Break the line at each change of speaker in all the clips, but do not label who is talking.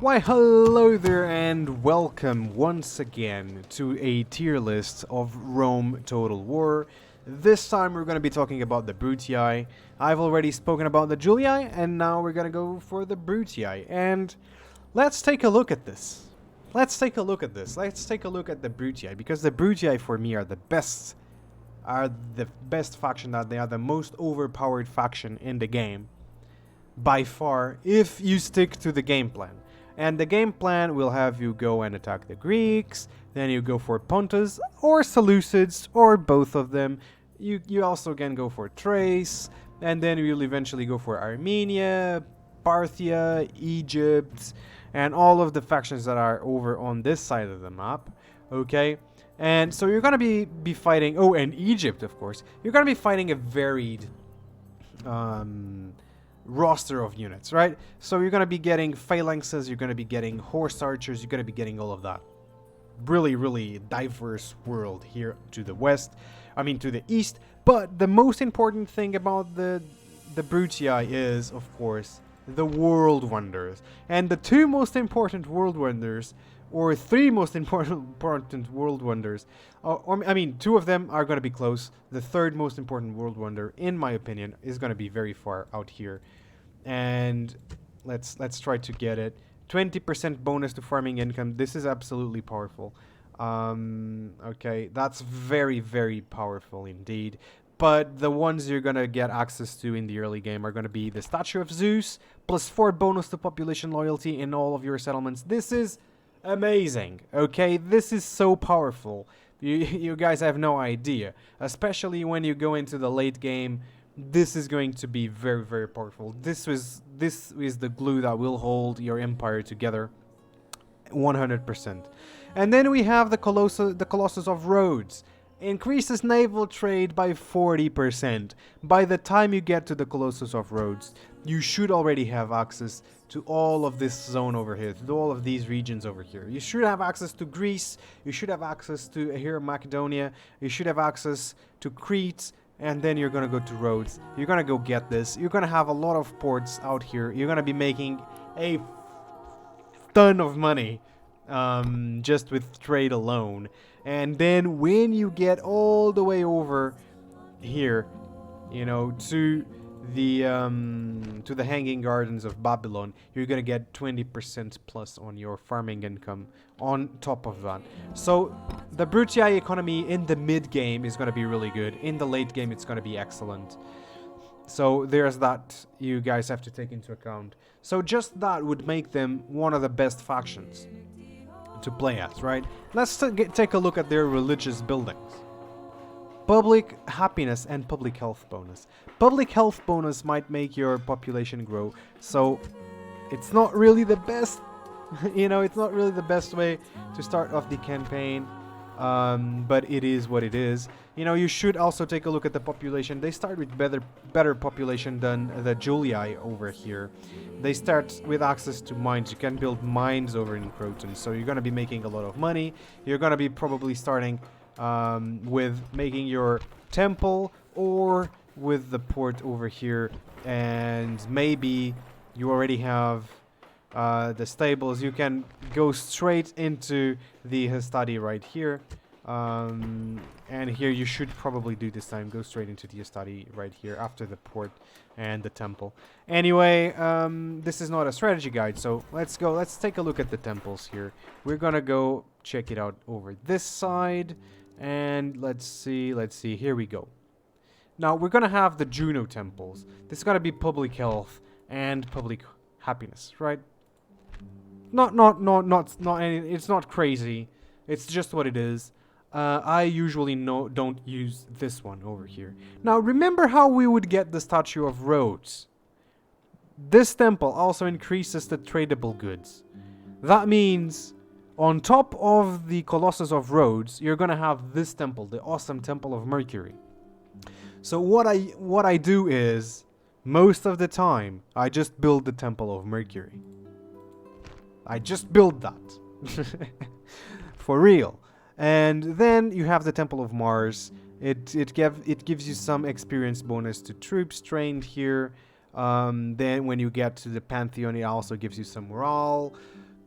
Why hello there and welcome once again to a tier list of Rome Total War. This time we're going to be talking about the Brutii. I've already spoken about the Julii and now we're going to go for the Brutii. And let's take a look at this. Let's take a look at the Brutii, because the Brutii for me are the best faction. That they are the most overpowered faction in the game by far if you stick to the game plan. And the game plan will have you go and attack the Greeks, then you go for Pontus or Seleucids or both of them. You also can go for Thrace, and then you'll eventually go for Armenia, Parthia, Egypt, and all of the factions that are over on this side of the map. Okay? And so you're gonna be fighting, oh, and Egypt, of course. You're gonna be fighting a varied roster of units, right? So you're gonna be getting phalanxes, you're gonna be getting horse archers, you're gonna be getting all of that. Really diverse world here to the west, to the east. But the most important thing about the Brutii is, of course, the world wonders. And the two most important world wonders, or three most important world wonders, two of them are going to be close. The third most important world wonder, in my opinion, is going to be very far out here. And let's try to get it. 20% bonus to farming income. This is absolutely powerful. Okay, that's very powerful indeed. But the ones you're gonna get access to in the early game are gonna be the Statue of Zeus, plus 4 bonus to population loyalty in all of your settlements. This is amazing, okay? This is so powerful. You guys have no idea. Especially when you go into the late game, this is going to be very powerful. This is the glue that will hold your empire together 100%. And then we have the Colossus of Rhodes. Increases naval trade by 40%. By the time you get to the Colossus of Rhodes, you should already have access to all of this zone over here, to all of these regions over here. You should have access to Greece, you should have access to here Macedonia, you should have access to Crete, and then you're gonna go to Rhodes. You're gonna go get this. You're gonna have a lot of ports out here. You're gonna be making a ton of money just with trade alone. And then when you get all the way over here, you know, to the Hanging Gardens of Babylon, you're gonna get 20% plus on your farming income on top of that. So the Brutii economy in the mid game is gonna be really good. In the late game, it's gonna be excellent. So there's that you guys have to take into account. So just that would make them one of the best factions to play as, right? Let's take a look at their religious buildings. Public happiness and public health bonus. Public health bonus might make your population grow, so it's not really the best, you know, it's not really the best way to start off the campaign, but it is what it is. You know, you should also take a look at the population. They start with better population than the Julii over here. They start with access to mines. You can build mines over in Croton, so you're going to be making a lot of money. You're going to be probably starting with making your temple or with the port over here, and maybe you already have the stables. You can go straight into the Hastati right here, and here you should probably do this time. Go straight into the Hastati right here after the port and the temple. Anyway, this is not a strategy guide, so let's take a look at the temples here. We're gonna go check it out over this side, and let's see, here we go. Now we're gonna have the Juno temples. This is gonna be public health and public happiness, right? Not any, it's not crazy. It's just what it is. I usually don't use this one over here. Now remember how we would get the Statue of Rhodes. This temple also increases the tradable goods. That means on top of the Colossus of Rhodes, you're gonna have this temple, the awesome Temple of Mercury. So what I do is, most of the time, I just build the Temple of Mercury. I just build that. For real. And then you have the Temple of Mars. It gives you some experience bonus to troops trained here. Then when you get to the Pantheon, it also gives you some morale.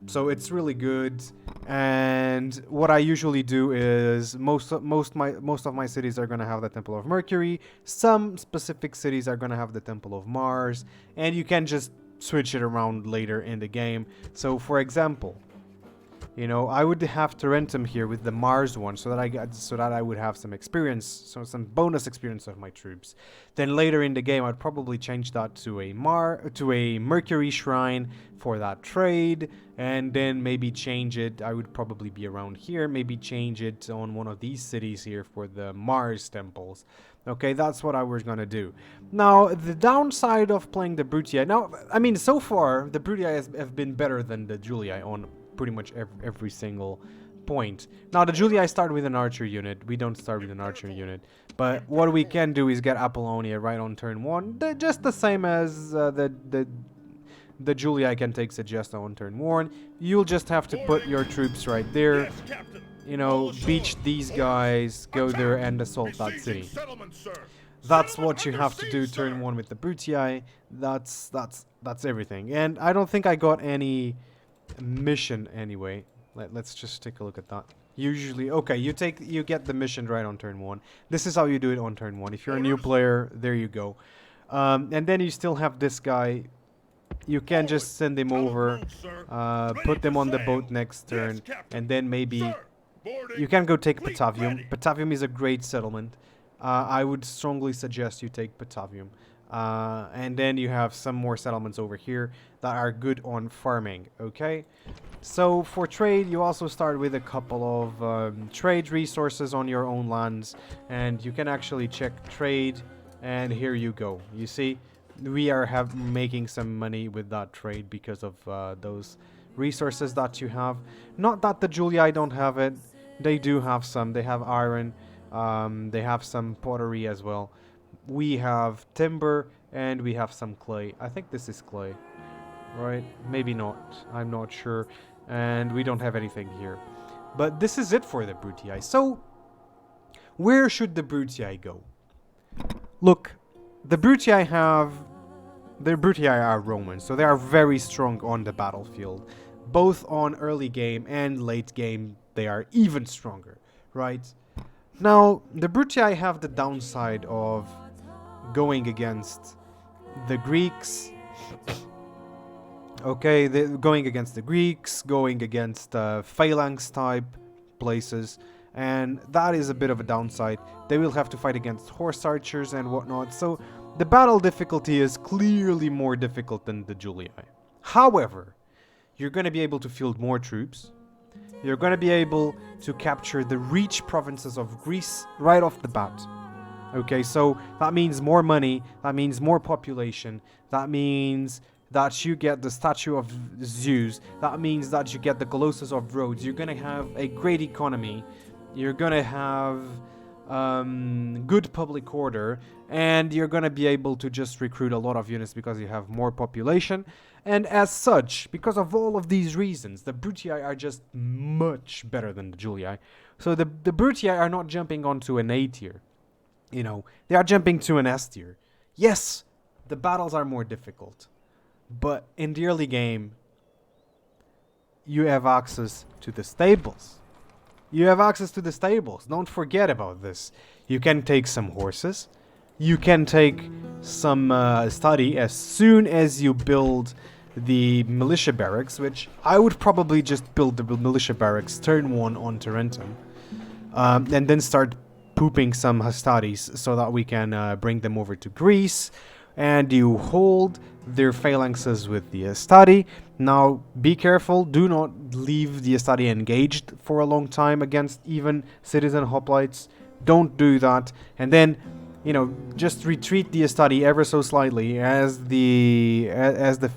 So it's really good. And what I usually do is most of my cities are gonna have the Temple of Mercury. Some specific cities are gonna have the Temple of Mars, and you can just switch it around later in the game. So for example, you know, I would have Tarentum here with the Mars one, so that I would have some experience, so some bonus experience of my troops. Then later in the game, I'd probably change that to a Mercury shrine for that trade, and then maybe change it. I would probably be around here, maybe change it on one of these cities here for the Mars temples. Okay, that's what I was gonna do. Now, the downside of playing the Brutii. Now, I mean, so far the Brutii have been better than the Julii on pretty much every single point. Now, the Julii start with an archer unit. We don't start with an archer unit. But what we can do is get Apollonia right on turn 1. They're just the same as the Julii can take Segesta on turn 1. You'll just have to put your troops right there. You know, beach these guys, go there and assault that city. That's what you have to do turn 1 with the Brutii. That's everything. And I don't think I got any mission anyway. Let's just take a look at that. Usually, okay, you get the mission right on turn 1. This is how you do it on turn 1. If you're a new player, there you go. And then you still have this guy. You can just send him over, put them on the boat next turn, and then maybe you can go take Batavium. Batavium is a great settlement. I would strongly suggest you take Batavium. And then you have some more settlements over here that are good on farming, okay? So for trade, you also start with a couple of trade resources on your own lands, and you can actually check trade, and here you go. You see, we are making some money with that trade because of those resources that you have. Not that the Julii don't have it. They do have some. They have iron. They have some pottery as well. We have timber and we have some clay. I think this is clay, right? Maybe not. I'm not sure. And we don't have anything here. But this is it for the Brutii. So, where should the Brutii go? Look, the Brutii are Romans, so they are very strong on the battlefield. Both on early game and late game, they are even stronger, right? Now, the Brutii have the downside of going against the Greeks. Okay, they're going against the Greeks, going against phalanx type places, and that is a bit of a downside. They will have to fight against horse archers and whatnot, so the battle difficulty is clearly more difficult than the Julii. However, you're going to be able to field more troops. You're going to be able to capture the reach provinces of Greece right off the bat. Okay, so that means more money, that means more population, that means that you get the statue of Zeus, that means that you get the Colossus of Rhodes. You're going to have a great economy, you're going to have good public order, and you're going to be able to just recruit a lot of units because you have more population. And as such, because of all of these reasons, the Brutii are just much better than the Julii. So the Brutii are not jumping onto an A tier. You know, they are jumping to an S tier. Yes, the battles are more difficult. But in the early game, you have access to the stables. You have access to the stables. Don't forget about this. You can take some horses. You can take some study as soon as you build the militia barracks, which I would probably just build the militia barracks turn 1 on Tarentum. And then start pooping some Hastadis so that we can bring them over to Greece. And you hold their phalanxes with the Hastadi. Now, be careful. Do not leave the Hastadi engaged for a long time against even citizen hoplites. Don't do that. And then, you know, just retreat the Hastadi ever so slightly as the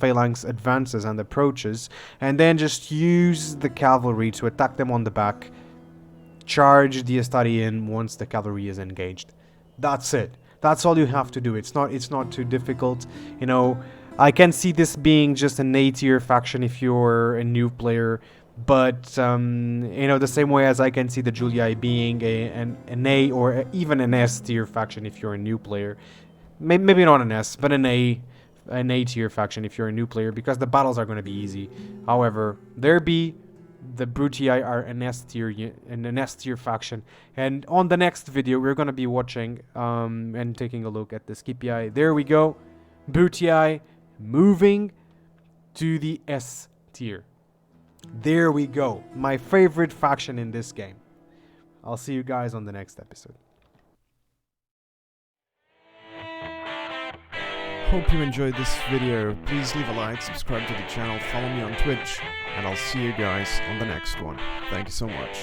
phalanx advances and approaches. And then just use the cavalry to attack them on the back. Charge the Hastadi in once the cavalry is engaged. That's it. That's all you have to do. It's not too difficult. You know, I can see this being just an A tier faction if you're a new player, but you know, the same way as I can see the Julii being an A or even an S tier faction if you're a new player. Maybe not an S, but an A an A tier faction if you're a new player, because the battles are going to be easy. However, there be the Brutii are an S tier faction, and on the next video we're going to be watching and taking a look at the Scipii. There we go, Brutii moving to the S tier. There we go, my favorite faction in this game. I'll see you guys on the next episode.
Hope you enjoyed this video. Please leave a like, subscribe to the channel, follow me on Twitch, and I'll see you guys on the next one. Thank you so much.